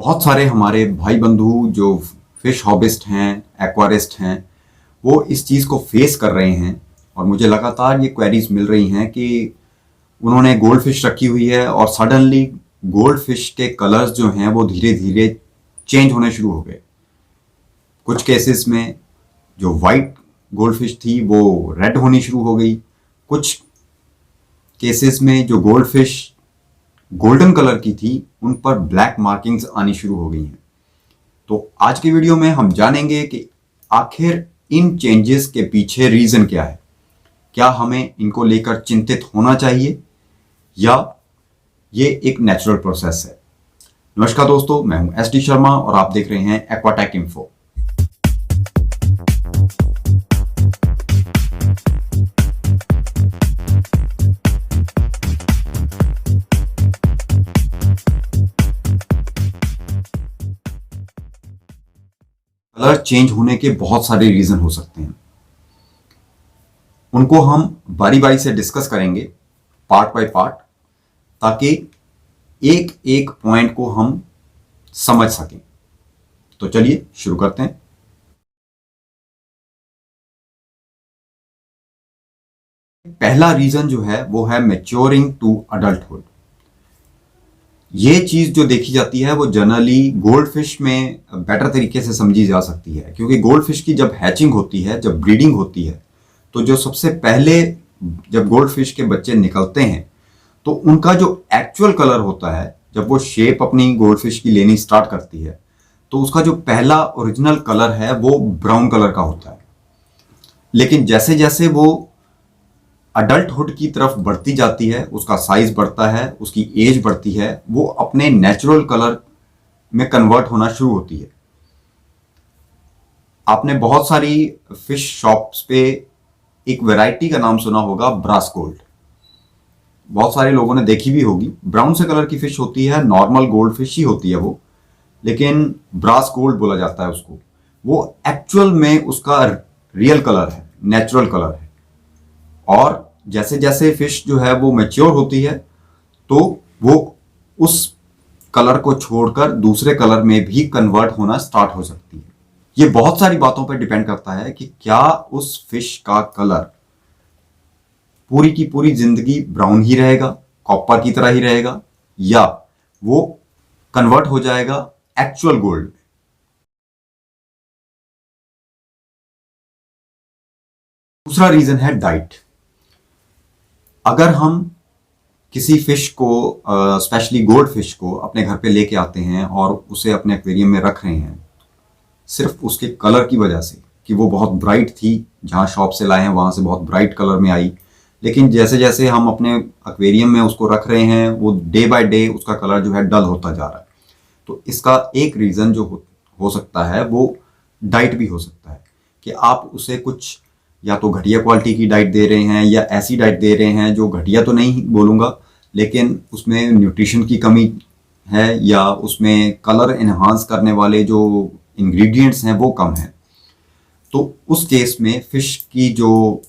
बहुत सारे हमारे भाई बंधु जो फिश हॉबिस्ट हैं, एक्वारिस्ट हैं, वो इस चीज़ को फेस कर रहे हैं और मुझे लगातार ये क्वेरीज मिल रही हैं कि उन्होंने गोल्ड फिश रखी हुई है और सडनली गोल्ड फिश के कलर्स जो हैं वो धीरे धीरे चेंज होने शुरू हो गए। कुछ केसेस में जो वाइट गोल्ड फिश थी वो रेड होनी शुरू हो गई। कुछ केसेस में जो गोल्ड फिश गोल्डन कलर की थी उन पर ब्लैक मार्किंग्स आनी शुरू हो गई हैं। तो आज की वीडियो में हम जानेंगे कि आखिर इन चेंजेस के पीछे रीजन क्या है। क्या हमें इनको लेकर चिंतित होना चाहिए या ये एक नेचुरल प्रोसेस है। नमस्कार दोस्तों, मैं हूं एस डी शर्मा और आप देख रहे हैं एक्वाटेक इन्फो। कलर चेंज होने के बहुत सारे रीजन हो सकते हैं, उनको हम बारी बारी से डिस्कस करेंगे पार्ट बाय पार्ट, ताकि एक एक पॉइंट को हम समझ सकें। तो चलिए शुरू करते हैं। पहला रीजन जो है वो है मैच्योरिंग टू अडल्टहुड। ये चीज जो देखी जाती है वो जनरली गोल्ड फिश में बेटर तरीके से समझी जा सकती है, क्योंकि गोल्ड फिश की जब हैचिंग होती है, जब ब्रीडिंग होती है, तो जो सबसे पहले जब गोल्ड फिश के बच्चे निकलते हैं तो उनका जो एक्चुअल कलर होता है, जब वो शेप अपनी गोल्ड फिश की लेनी स्टार्ट करती है, तो उसका जो पहला ओरिजिनल कलर है वो ब्राउन कलर का होता है। लेकिन जैसे जैसे वो अडल्टहुड की तरफ बढ़ती जाती है, उसका साइज बढ़ता है, उसकी एज बढ़ती है, वो अपने नेचुरल कलर में कन्वर्ट होना शुरू होती है। आपने बहुत सारी फिश शॉप्स पे एक वैरायटी का नाम सुना होगा, ब्रास गोल्ड। बहुत सारे लोगों ने देखी भी होगी। ब्राउन से कलर की फिश होती है, नॉर्मल गोल्ड फिश ही होती है वो, लेकिन ब्रास गोल्ड बोला जाता है उसको। वो एक्चुअल में उसका रियल कलर है, नेचुरल कलर है। और जैसे जैसे फिश जो है वो मैच्योर होती है तो वो उस कलर को छोड़कर दूसरे कलर में भी कन्वर्ट होना स्टार्ट हो सकती है। ये बहुत सारी बातों पर डिपेंड करता है कि क्या उस फिश का कलर पूरी की पूरी जिंदगी ब्राउन ही रहेगा, कॉपर की तरह ही रहेगा, या वो कन्वर्ट हो जाएगा एक्चुअल गोल्ड में। दूसरा रीजन है डाइट। अगर हम किसी फिश को, स्पेशली गोल्ड फिश को अपने घर पे लेके आते हैं और उसे अपने एक्वेरियम में रख रहे हैं सिर्फ उसके कलर की वजह से कि वो बहुत ब्राइट थी, जहां शॉप से लाए हैं वहां से बहुत ब्राइट कलर में आई, लेकिन जैसे जैसे हम अपने एक्वेरियम में उसको रख रहे हैं वो डे बाय डे उसका कलर जो है डल होता जा रहा है। तो इसका एक रीजन जो हो सकता है वो डाइट भी हो सकता है, कि आप उसे कुछ या तो घटिया क्वालिटी की डाइट दे रहे हैं या ऐसी डाइट दे रहे हैं जो घटिया तो नहीं बोलूँगा, लेकिन उसमें न्यूट्रिशन की कमी है या उसमें कलर एनहांस करने वाले जो इंग्रेडिएंट्स हैं वो कम है। तो उस केस में फिश की जो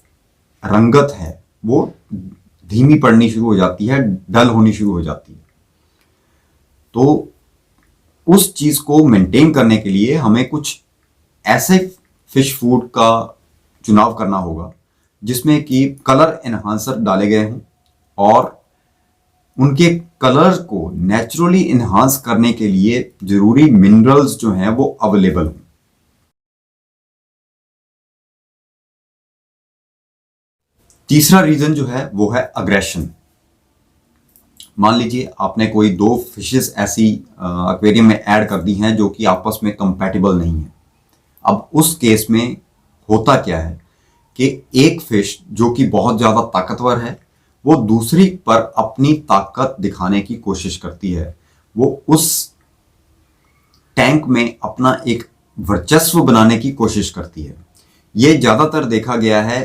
रंगत है वो धीमी पड़नी शुरू हो जाती है, डल होनी शुरू हो जाती है। तो उस चीज को मेंटेन करने के लिए हमें कुछ ऐसे फिश फूड का चुनाव करना होगा जिसमें कि कलर एनहांसर डाले गए हों और उनके कलर को नेचुरली एनहांस करने के लिए जरूरी मिनरल्स जो हैं वो अवेलेबल हों। तीसरा रीजन जो है वो है अग्रेशन। मान लीजिए आपने कोई दो फिशेस ऐसी एक्वेरियम में ऐड कर दी हैं जो कि आपस में कंपैटिबल नहीं है। अब उस केस में होता क्या है कि एक फिश जो कि बहुत ज्यादा ताकतवर है वो दूसरी पर अपनी ताकत दिखाने की कोशिश करती है। वो उस टैंक में अपना एक वर्चस्व बनाने की कोशिश करती है। ये ज्यादातर देखा गया है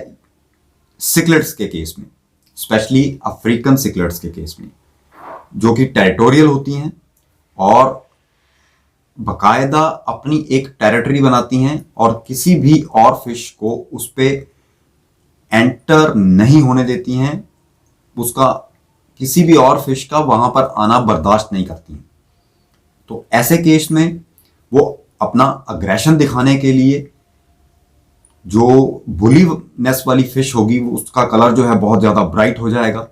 सिक्लेट्स के केस में, स्पेशली अफ्रीकन सिक्लेट्स के केस में, जो कि टेरिटोरियल होती हैं और बकायदा अपनी एक टेरिटरी बनाती हैं और किसी भी और फिश को उस पे एंटर नहीं होने देती हैं, उसका किसी भी और फिश का वहां पर आना बर्दाश्त नहीं करती हैं। तो ऐसे केस में वो अपना अग्रेशन दिखाने के लिए जो बुलीनेस वाली फिश होगी उसका कलर जो है बहुत ज़्यादा ब्राइट हो जाएगा,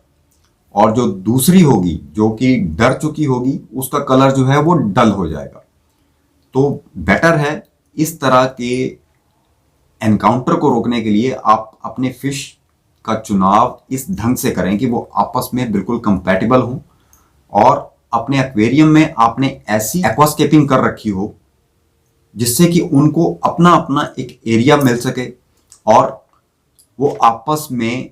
और जो दूसरी होगी जो कि डर चुकी होगी उसका कलर जो है वो डल हो जाएगा। तो बेटर है इस तरह के एनकाउंटर को रोकने के लिए आप अपने फिश का चुनाव इस ढंग से करें कि वो आपस में बिल्कुल कंपैटिबल हों, और अपने एक्वेरियम में आपने ऐसी एक्वास्केपिंग कर रखी हो जिससे कि उनको अपना अपना एक एरिया मिल सके और वो आपस में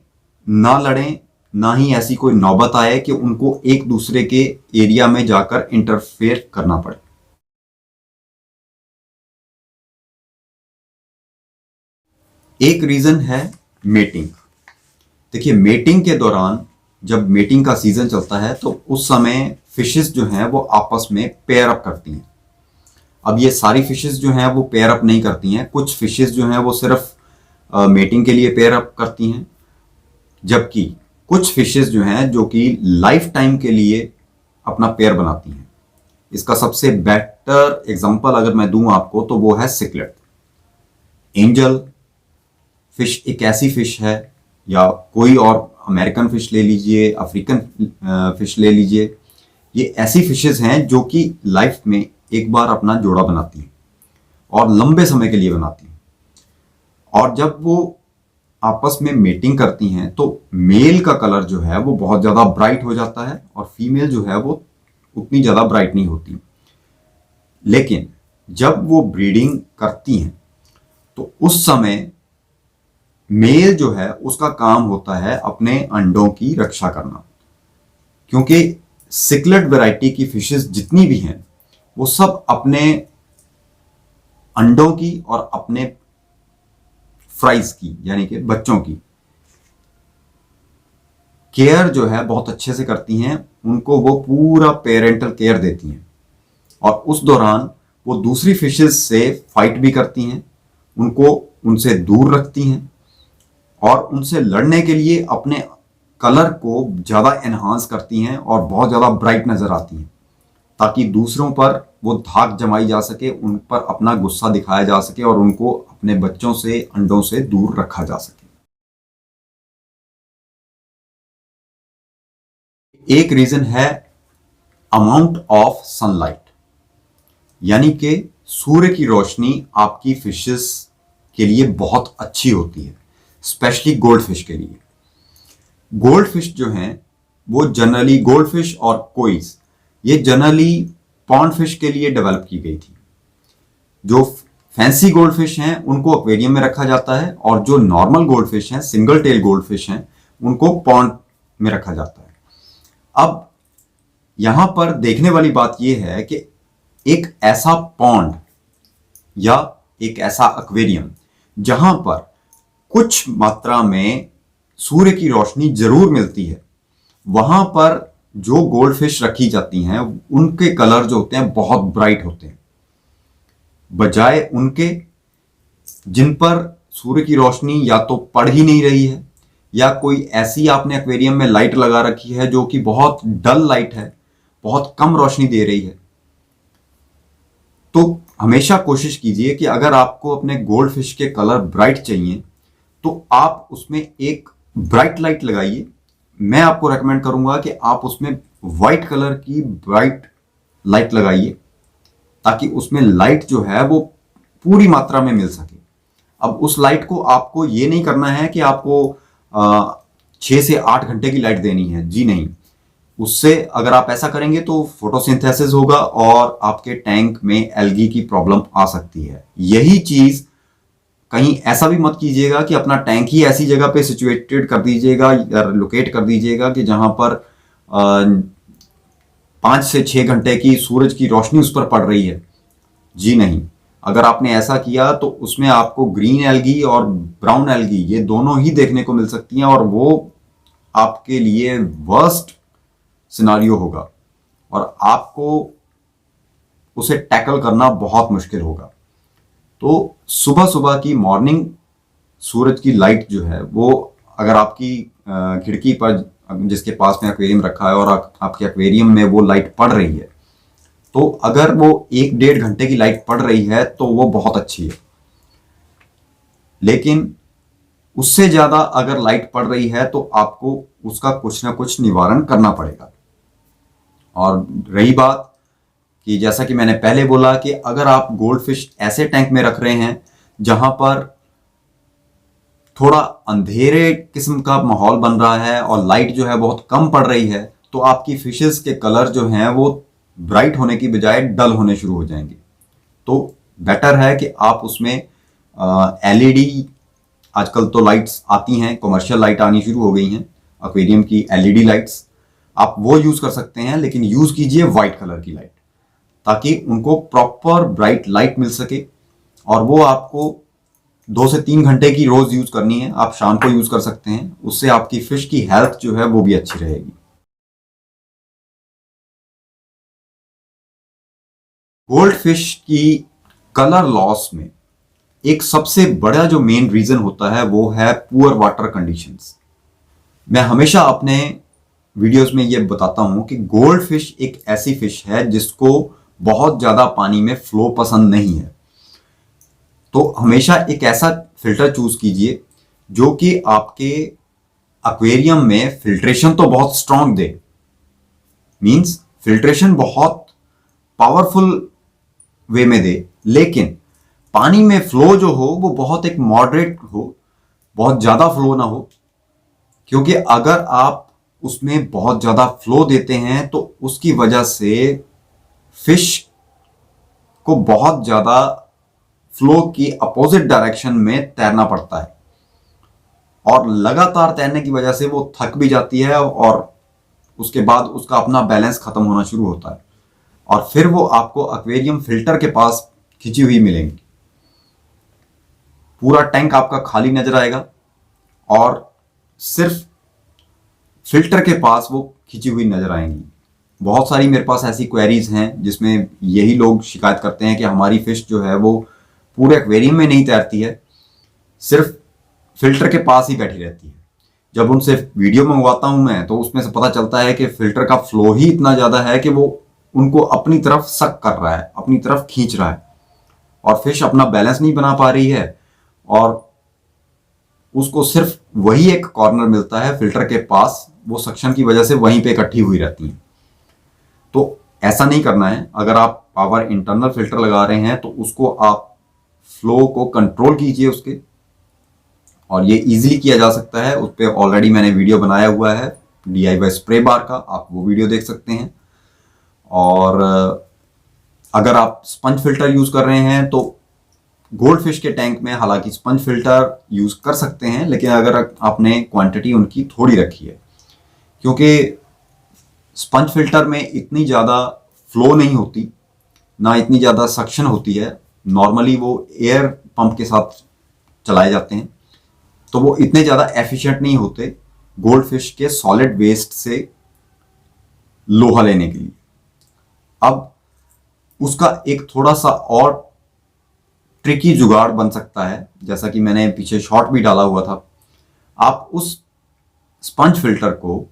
ना लड़ें, ना ही ऐसी कोई नौबत आए कि उनको एक दूसरे के एरिया में जाकर इंटरफेयर करना पड़े। एक रीजन है मेटिंग। देखिए, मेटिंग के दौरान जब मेटिंग का सीजन चलता है तो उस समय फिशेस जो हैं वो आपस में पेयर अप करती हैं। अब ये सारी फिशेस जो हैं वो पेयर अप नहीं करती हैं, कुछ फिशेस जो हैं वो सिर्फ मेटिंग के लिए पेयर अप करती हैं, जबकि कुछ फिशेस जो हैं जो कि लाइफ टाइम के लिए अपना पेयर बनाती हैं। इसका सबसे बेटर एग्जांपल अगर मैं दूं आपको तो वो है सिकलेट। एंजल फिश एक ऐसी फिश है, या कोई और अमेरिकन फिश ले लीजिए, अफ्रीकन फिश ले लीजिए, ये ऐसी फिशेस हैं जो कि लाइफ में एक बार अपना जोड़ा बनाती हैं और लंबे समय के लिए बनाती हैं। और जब वो आपस में मेटिंग करती हैं तो मेल का कलर जो है वो बहुत ज़्यादा ब्राइट हो जाता है और फीमेल जो है वो उतनी ज़्यादा ब्राइट नहीं होती। लेकिन जब वो ब्रीडिंग करती हैं तो उस समय मेल जो है उसका काम होता है अपने अंडों की रक्षा करना, क्योंकि सिकलेट वैरायटी की फिशेस जितनी भी हैं वो सब अपने अंडों की और अपने फ्राइज की यानी कि बच्चों की केयर जो है बहुत अच्छे से करती हैं। उनको वो पूरा पेरेंटल केयर देती हैं और उस दौरान वो दूसरी फिशेस से फाइट भी करती हैं, उनको उनसे दूर रखती हैं और उनसे लड़ने के लिए अपने कलर को ज़्यादा एनहांस करती हैं और बहुत ज़्यादा ब्राइट नज़र आती हैं, ताकि दूसरों पर वो धाक जमाई जा सके, उन पर अपना गुस्सा दिखाया जा सके और उनको अपने बच्चों से, अंडों से दूर रखा जा सके। एक रीज़न है अमाउंट ऑफ सनलाइट, यानी कि सूर्य की रोशनी आपकी फिशेस के लिए बहुत अच्छी होती है, स्पेशली गोल्ड फिश के लिए। गोल्ड फिश जो हैं वो जनरली, गोल्ड फिश और कोईस, ये जनरली पॉन्ड फिश के लिए डेवलप की गई थी। जो फैंसी गोल्ड फिश हैं उनको एक्वेरियम में रखा जाता है और जो नॉर्मल गोल्ड फिश हैं, सिंगल टेल गोल्ड फिश हैं, उनको पॉन्ड में रखा जाता है। अब यहां पर देखने वाली बात यह है कि एक ऐसा पॉन्ड या एक ऐसा एक्वेरियम जहां पर कुछ मात्रा में सूर्य की रोशनी जरूर मिलती है, वहां पर जो गोल्ड फिश रखी जाती हैं उनके कलर जो होते हैं बहुत ब्राइट होते हैं, बजाय उनके जिन पर सूर्य की रोशनी या तो पड़ ही नहीं रही है या कोई ऐसी आपने एक्वेरियम में लाइट लगा रखी है जो कि बहुत डल लाइट है, बहुत कम रोशनी दे रही है। तो हमेशा कोशिश कीजिए कि अगर आपको अपने गोल्ड फिश के कलर ब्राइट चाहिए तो आप उसमें एक ब्राइट लाइट लगाइए। मैं आपको रेकमेंड करूंगा कि आप उसमें व्हाइट कलर की ब्राइट लाइट लगाइए ताकि उसमें लाइट जो है वो पूरी मात्रा में मिल सके। अब उस लाइट को आपको ये नहीं करना है कि आपको 6 से 8 घंटे की लाइट देनी है, जी नहीं। उससे अगर आप ऐसा करेंगे तो फोटोसिंथेसिस होगा और आपके टैंक में एल्गी की प्रॉब्लम आ सकती है। यही चीज कहीं ऐसा भी मत कीजिएगा कि अपना टैंक ही ऐसी जगह पे सिचुएटेड कर दीजिएगा या लोकेट कर दीजिएगा कि जहां पर 5 से 6 घंटे की सूरज की रोशनी उस पर पड़ रही है, जी नहीं। अगर आपने ऐसा किया तो उसमें आपको ग्रीन एल्गी और ब्राउन एल्गी ये दोनों ही देखने को मिल सकती हैं और वो आपके लिए वर्स्ट सिनारियो होगा और आपको उसे टैकल करना बहुत मुश्किल होगा। तो सुबह सुबह की मॉर्निंग सूरज की लाइट जो है वो अगर आपकी खिड़की पर जिसके पास में एक्वेरियम रखा है और आपके एक्वेरियम में वो लाइट पड़ रही है तो अगर वो 1-1.5 घंटे की लाइट पड़ रही है तो वो बहुत अच्छी है, लेकिन उससे ज़्यादा अगर लाइट पड़ रही है तो आपको उसका कुछ ना कुछ निवारण करना पड़ेगा। और रही बात कि जैसा कि मैंने पहले बोला कि अगर आप गोल्ड फिश ऐसे टैंक में रख रहे हैं जहां पर थोड़ा अंधेरे किस्म का माहौल बन रहा है और लाइट जो है बहुत कम पड़ रही है, तो आपकी फिशेस के कलर जो हैं वो ब्राइट होने की बजाय डल होने शुरू हो जाएंगे। तो बेटर है कि आप उसमें एलईडी, आजकल तो लाइट्स आती हैं, कमर्शियल लाइट आनी शुरू हो गई हैं एक्वेरियम की, एलईडी लाइट्स, आप वो यूज़ कर सकते हैं, लेकिन यूज़ कीजिए वाइट कलर की लाइट, ताकि उनको प्रॉपर ब्राइट लाइट मिल सके। और वो आपको 2 से 3 घंटे की रोज यूज करनी है, आप शाम को यूज कर सकते हैं, उससे आपकी फिश की हेल्थ जो है वो भी अच्छी रहेगी। गोल्ड फिश की कलर लॉस में एक सबसे बड़ा जो मेन रीजन होता है वो है पुअर वाटर कंडीशंस। मैं हमेशा अपने वीडियोस में ये बताता हूं कि गोल्ड फिश एक ऐसी फिश है जिसको बहुत ज्यादा पानी में फ्लो पसंद नहीं है। तो हमेशा एक ऐसा फिल्टर चूज कीजिए जो कि आपके एक्वेरियम में फिल्ट्रेशन तो बहुत स्ट्रांग दे, मींस फिल्ट्रेशन बहुत पावरफुल वे में दे, लेकिन पानी में फ्लो जो हो वो बहुत एक मॉडरेट हो, बहुत ज्यादा फ्लो ना हो। क्योंकि अगर आप उसमें बहुत ज्यादा फ्लो देते हैं तो उसकी वजह से फिश को बहुत ज्यादा फ्लो की अपोजिट डायरेक्शन में तैरना पड़ता है, और लगातार तैरने की वजह से वो थक भी जाती है और उसके बाद उसका अपना बैलेंस खत्म होना शुरू होता है, और फिर वो आपको एक्वेरियम फिल्टर के पास खिंची हुई मिलेंगी। पूरा टैंक आपका खाली नजर आएगा और सिर्फ फिल्टर के पास वो खिंची हुई नजर आएंगी। बहुत सारी मेरे पास ऐसी क्वेरीज हैं जिसमें यही लोग शिकायत करते हैं कि हमारी फिश जो है वो पूरे एक्वेरियम में नहीं तैरती है, सिर्फ फिल्टर के पास ही बैठी रहती है। जब उनसे वीडियो मंगवाता हूं मैं तो उसमें से पता चलता है कि फिल्टर का फ्लो ही इतना ज्यादा है कि वो उनको अपनी तरफ सक कर रहा है, अपनी तरफ खींच रहा है, और फिश अपना बैलेंस नहीं बना पा रही है और उसको सिर्फ वही एक कॉर्नर मिलता है फिल्टर के पास, वो सक्शन की वजह से वहीं पे इकट्ठी हुई रहती है। तो ऐसा नहीं करना है। अगर आप पावर इंटरनल फिल्टर लगा रहे हैं तो उसको आप फ्लो को कंट्रोल कीजिए उसके, और ये इजीली किया जा सकता है। उस पर ऑलरेडी मैंने वीडियो बनाया हुआ है DIY स्प्रे बार का, आप वो वीडियो देख सकते हैं। और अगर आप स्पंज फिल्टर यूज कर रहे हैं तो गोल्ड फिश के टैंक में हालांकि स्पंज फिल्टर यूज कर सकते हैं, लेकिन अगर आपने क्वांटिटी उनकी थोड़ी रखी है, क्योंकि स्पंज फिल्टर में इतनी ज़्यादा फ्लो नहीं होती, ना इतनी ज़्यादा सक्शन होती है। नॉर्मली वो एयर पंप के साथ चलाए जाते हैं, तो वो इतने ज़्यादा एफिशिएंट नहीं होते गोल्ड फिश के सॉलिड वेस्ट से लोहा लेने के लिए। अब उसका एक थोड़ा सा और ट्रिकी जुगाड़ बन सकता है, जैसा कि मैंने पीछे शॉर्ट भी डाला हुआ था। आप उस स्पंज फिल्टर को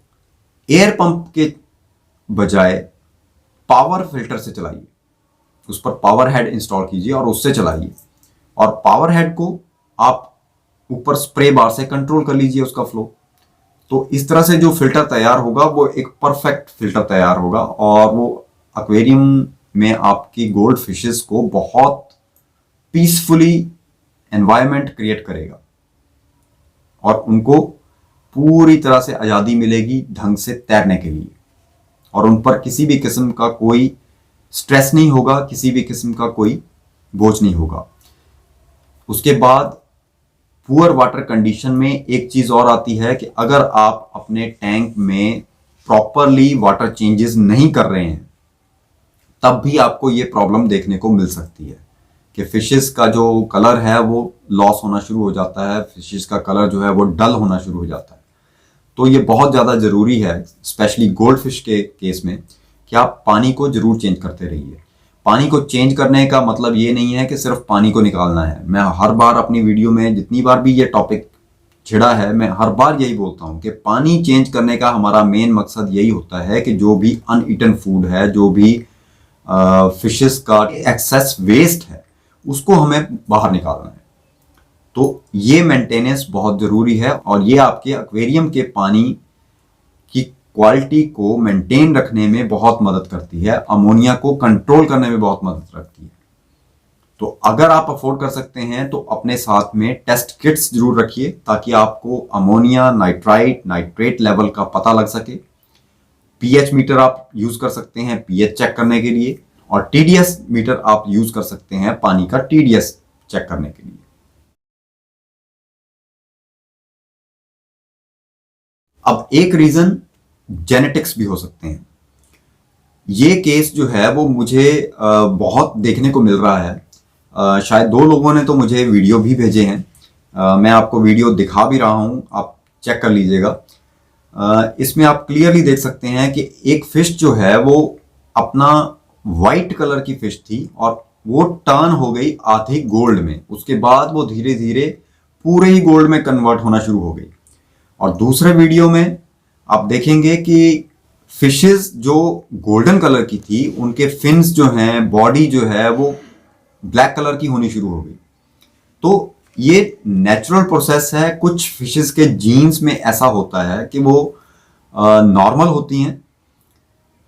एयर पंप के बजाय पावर फिल्टर से चलाइए, उस पर पावर हेड इंस्टॉल कीजिए और उससे चलाइए, और पावर हेड को आप ऊपर स्प्रे बार से कंट्रोल कर लीजिए उसका फ्लो। तो इस तरह से जो फिल्टर तैयार होगा वो एक परफेक्ट फिल्टर तैयार होगा, और वो एक्वेरियम में आपकी गोल्ड फिशेस को बहुत पीसफुली एनवायरनमेंट क्रिएट करेगा, और उनको पूरी तरह से आज़ादी मिलेगी ढंग से तैरने के लिए, और उन पर किसी भी किस्म का कोई स्ट्रेस नहीं होगा, किसी भी किस्म का कोई बोझ नहीं होगा। उसके बाद पुअर वाटर कंडीशन में एक चीज़ और आती है कि अगर आप अपने टैंक में प्रॉपरली वाटर चेंजेस नहीं कर रहे हैं तब भी आपको ये प्रॉब्लम देखने को मिल सकती है कि फिशेस का जो कलर है वो लॉस होना शुरू हो जाता है, फिशेस का कलर जो है वो डल होना शुरू हो जाता है। तो ये बहुत ज़्यादा ज़रूरी है, स्पेशली गोल्ड फिश के केस में, कि आप पानी को ज़रूर चेंज करते रहिए। पानी को चेंज करने का मतलब ये नहीं है कि सिर्फ पानी को निकालना है। मैं हर बार अपनी वीडियो में जितनी बार भी ये टॉपिक छिड़ा है, मैं हर बार यही बोलता हूँ कि पानी चेंज करने का हमारा मेन मकसद यही होता है कि जो भी अनईटन फूड है, जो भी फिशेस का एक्सेस वेस्ट है उसको हमें बाहर निकालना है। तो ये मेंटेनेंस बहुत जरूरी है और ये आपके एक्वेरियम के पानी की क्वालिटी को मेंटेन रखने में बहुत मदद करती है, अमोनिया को कंट्रोल करने में बहुत मदद करती है। तो अगर आप अफोर्ड कर सकते हैं तो अपने साथ में टेस्ट किट्स जरूर रखिए ताकि आपको अमोनिया, नाइट्राइट, नाइट्रेट लेवल का पता लग सके। पीएच मीटर आप यूज कर सकते हैं पीएच चेक करने के लिए, और टीडीएस मीटर आप यूज कर सकते हैं पानी का टीडीएस चेक करने के लिए। अब एक रीजन जेनेटिक्स भी हो सकते हैं। ये केस जो है वो मुझे बहुत देखने को मिल रहा है। शायद 2 लोगों ने तो मुझे वीडियो भी भेजे हैं। मैं आपको वीडियो दिखा भी रहा हूं, आप चेक कर लीजिएगा। इसमें आप क्लियरली देख सकते हैं कि एक फिश जो है वो अपना वाइट कलर की फिश थी और वो टर्न हो गई आधी गोल्ड में, उसके बाद वो धीरे धीरे पूरे ही गोल्ड में कन्वर्ट होना शुरू हो गई। और दूसरे वीडियो में आप देखेंगे कि फिशेस जो गोल्डन कलर की थी उनके फिन्स जो हैं, बॉडी जो है वो ब्लैक कलर की होनी शुरू हो गई। तो ये नेचुरल प्रोसेस है। कुछ फिशेस के जीन्स में ऐसा होता है कि वो नॉर्मल होती हैं,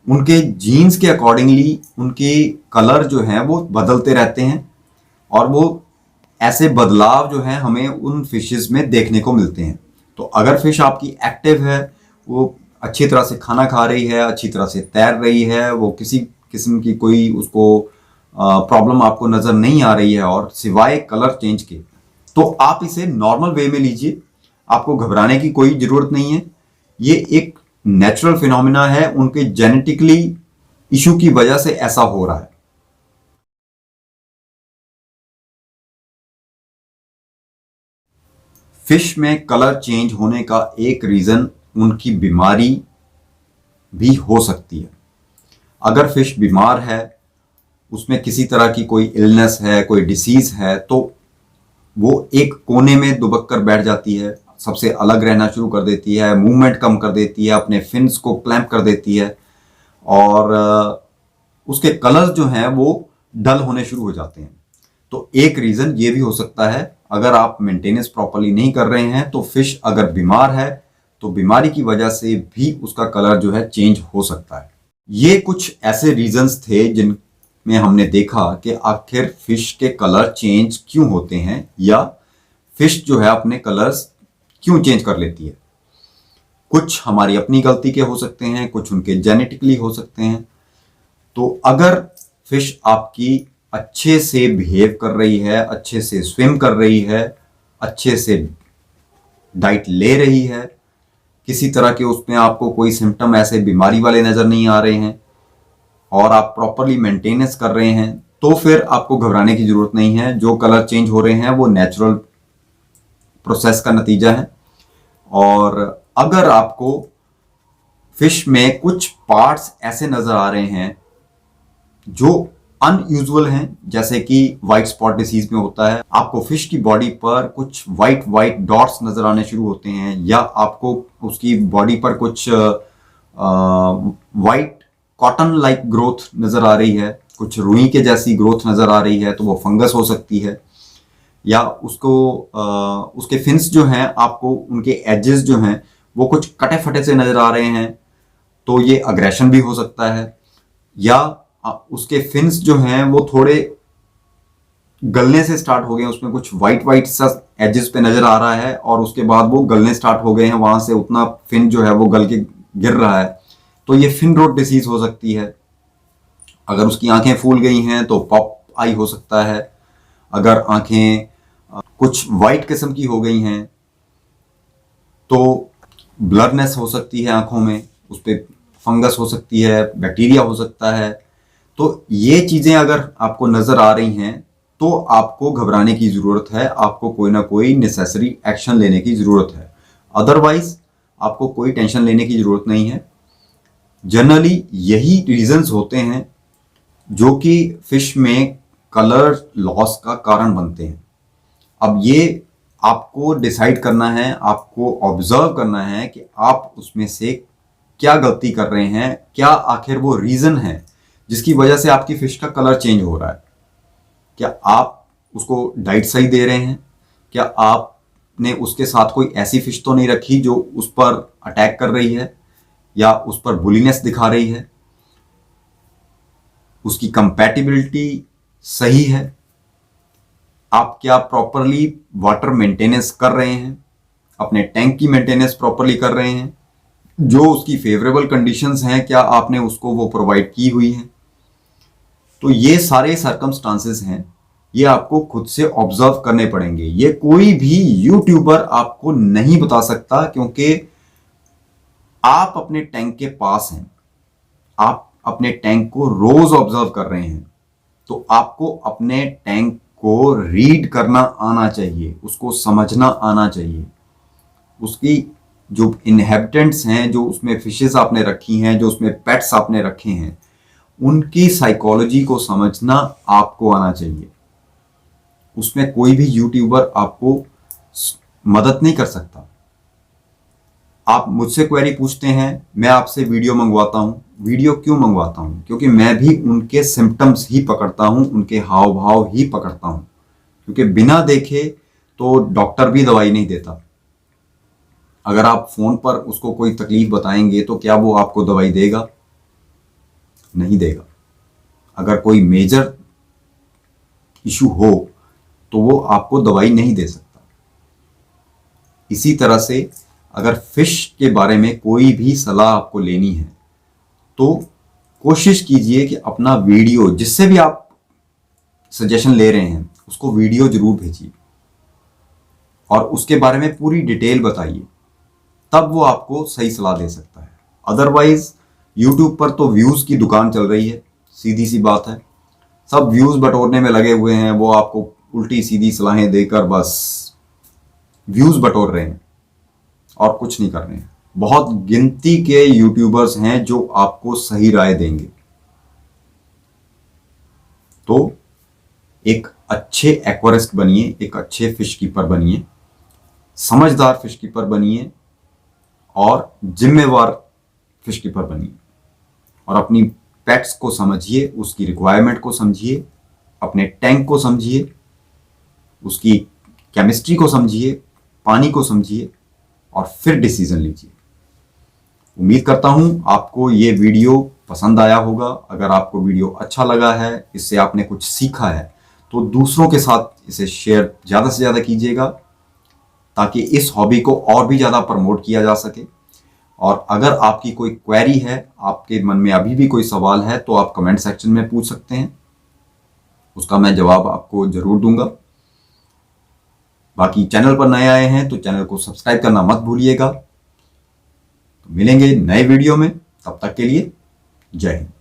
उनके जीन्स के अकॉर्डिंगली उनके कलर जो हैं वो बदलते रहते हैं और वो ऐसे बदलाव जो है हमें उन फिशेस में देखने को मिलते हैं। तो अगर फिश आपकी एक्टिव है, वो अच्छी तरह से खाना खा रही है, अच्छी तरह से तैर रही है, वो किसी किस्म की कोई उसको प्रॉब्लम आपको नजर नहीं आ रही है और सिवाय कलर चेंज के, तो आप इसे नॉर्मल वे में लीजिए, आपको घबराने की कोई जरूरत नहीं है। ये एक नेचुरल फिनोमिना है, उनके जेनेटिकली इशू की वजह से ऐसा हो रहा है। फिश में कलर चेंज होने का एक रीजन उनकी बीमारी भी हो सकती है। अगर फिश बीमार है, उसमें किसी तरह की कोई इलनेस है, कोई डिसीज है, तो वो एक कोने में दुबक कर बैठ जाती है, सबसे अलग रहना शुरू कर देती है, मूवमेंट कम कर देती है, अपने फिन्स को क्लैंप कर देती है और उसके कलर्स जो हैं वो डल होने शुरू हो जाते हैं। तो एक रीजन ये भी हो सकता है, अगर आप मेंटेनेंस प्रॉपर्ली नहीं कर रहे हैं तो फिश अगर बीमार है तो बीमारी की वजह से भी उसका कलर जो है चेंज हो सकता है। ये कुछ ऐसे रीजंस थे जिनमें हमने देखा कि आखिर फिश के कलर चेंज क्यों होते हैं या फिश जो है अपने कलर्स क्यों चेंज कर लेती है। कुछ हमारी अपनी गलती के हो सकते हैं, कुछ उनके जेनेटिकली हो सकते हैं। तो अगर फिश आपकी अच्छे से बिहेव कर रही है, अच्छे से स्विम कर रही है, अच्छे से डाइट ले रही है, किसी तरह के उसमें आपको कोई सिम्टम ऐसे बीमारी वाले नजर नहीं आ रहे हैं और आप प्रॉपरली मेंटेनेंस कर रहे हैं, तो फिर आपको घबराने की जरूरत नहीं है। जो कलर चेंज हो रहे हैं वो नेचुरल प्रोसेस का नतीजा है। और अगर आपको फिश में कुछ पार्ट्स ऐसे नजर आ रहे हैं जो अनयूजुअल हैं, जैसे कि व्हाइट स्पॉट डिसीज में होता है, आपको फिश की बॉडी पर कुछ व्हाइट व्हाइट डॉट्स नजर आने शुरू होते हैं, या आपको उसकी बॉडी पर कुछ व्हाइट कॉटन लाइक ग्रोथ नजर आ रही है, कुछ रुई के जैसी ग्रोथ नजर आ रही है, तो वो फंगस हो सकती है। या उसको उसके फिन्स जो हैं, आपको उनके एजेस जो हैं वो कुछ कटे फटे से नजर आ रहे हैं, तो ये अग्रेशन भी हो सकता है। या उसके फिन्स जो हैं वो थोड़े गलने से स्टार्ट हो गए, उसमें कुछ व्हाइट व्हाइट सा एजेस पे नजर आ रहा है और उसके बाद वो गलने स्टार्ट हो गए हैं, वहां से उतना फिन जो है वो गल के गिर रहा है, तो ये फिन रोट डिसीज हो सकती है। अगर उसकी आंखें फूल गई हैं तो पॉप आई हो सकता है। अगर आंखें कुछ व्हाइट किस्म की हो गई हैं तो ब्लरनेस हो सकती है आंखों में, उस पर फंगस हो सकती है, बैक्टीरिया हो सकता है। तो ये चीजें अगर आपको नजर आ रही हैं तो आपको घबराने की जरूरत है, आपको कोई ना कोई नेसेसरी एक्शन लेने की जरूरत है। अदरवाइज आपको कोई टेंशन लेने की जरूरत नहीं है। जनरली यही रीजंस होते हैं जो कि फिश में कलर लॉस का कारण बनते हैं। अब ये आपको डिसाइड करना है, आपको ऑब्जर्व करना है कि आप उसमें से क्या गलती कर रहे हैं, क्या आखिर वो रीजन है जिसकी वजह से आपकी फिश का कलर चेंज हो रहा है। क्या आप उसको डाइट सही दे रहे हैं? क्या आपने उसके साथ कोई ऐसी फिश तो नहीं रखी जो उस पर अटैक कर रही है या उस पर बुलीनेस दिखा रही है? उसकी कंपैटिबिलिटी सही है? आप क्या प्रॉपरली वाटर मेंटेनेंस कर रहे हैं? अपने टैंक की मेंटेनेंस प्रॉपरली कर रहे हैं? जो उसकी फेवरेबल कंडीशंस हैं, क्या आपने उसको वो प्रोवाइड की हुई हैं? तो ये सारे सर्कमस्टांसेस हैं, ये आपको खुद से ऑब्जर्व करने पड़ेंगे। ये कोई भी यूट्यूबर आपको नहीं बता सकता, क्योंकि आप अपने टैंक के पास हैं, आप अपने टैंक को रोज ऑब्जर्व कर रहे हैं, तो आपको अपने टैंक को रीड करना आना चाहिए, उसको समझना आना चाहिए। उसकी जो इनहेबिटेंट्स हैं, जो उसमें फिशेस आपने रखी हैं, जो उसमें पेट्स आपने रखे हैं, उनकी साइकोलॉजी को समझना आपको आना चाहिए। उसमें कोई भी यूट्यूबर आपको मदद नहीं कर सकता। आप मुझसे क्वेरी पूछते हैं, मैं आपसे वीडियो मंगवाता हूं। वीडियो क्यों मंगवाता हूं? क्योंकि मैं भी उनके सिम्टम्स ही पकड़ता हूं, उनके हाव भाव ही पकड़ता हूं। क्योंकि बिना देखे तो डॉक्टर भी दवाई नहीं देता। अगर आप फोन पर उसको कोई तकलीफ बताएंगे तो क्या वो आपको दवाई देगा? नहीं देगा। अगर कोई मेजर इशू हो तो वो आपको दवाई नहीं दे सकता। इसी तरह से अगर फिश के बारे में कोई भी सलाह आपको लेनी है तो कोशिश कीजिए कि अपना वीडियो, जिससे भी आप सजेशन ले रहे हैं, उसको वीडियो जरूर भेजिए और उसके बारे में पूरी डिटेल बताइए, तब वो आपको सही सलाह दे सकता है। अदरवाइज यूट्यूब पर तो व्यूज की दुकान चल रही है, सीधी सी बात है। सब व्यूज बटोरने में लगे हुए हैं, वो आपको उल्टी सीधी सलाहें देकर बस व्यूज बटोर रहे हैं और कुछ नहीं कर रहे हैं। बहुत गिनती के यूट्यूबर्स हैं जो आपको सही राय देंगे। तो एक अच्छे एक्वारिस्ट बनिए, एक अच्छे फिश कीपर बनिए, समझदार फिश कीपर बनिए और जिम्मेवार फिश कीपर बनिए। और अपनी पेट्स को समझिए, उसकी रिक्वायरमेंट को समझिए, अपने टैंक को समझिए, उसकी केमिस्ट्री को समझिए, पानी को समझिए और फिर डिसीजन लीजिए। उम्मीद करता हूं आपको ये वीडियो पसंद आया होगा। अगर आपको वीडियो अच्छा लगा है, इससे आपने कुछ सीखा है, तो दूसरों के साथ इसे शेयर ज़्यादा से ज़्यादा कीजिएगा, ताकि इस हॉबी को और भी ज़्यादा प्रमोट किया जा सके। और अगर आपकी कोई क्वेरी है, आपके मन में अभी भी कोई सवाल है, तो आप कमेंट सेक्शन में पूछ सकते हैं, उसका मैं जवाब आपको ज़रूर दूंगा। बाकी चैनल पर नए आए हैं तो चैनल को सब्सक्राइब करना मत भूलिएगा। तो मिलेंगे नए वीडियो में, तब तक के लिए जय हिंद।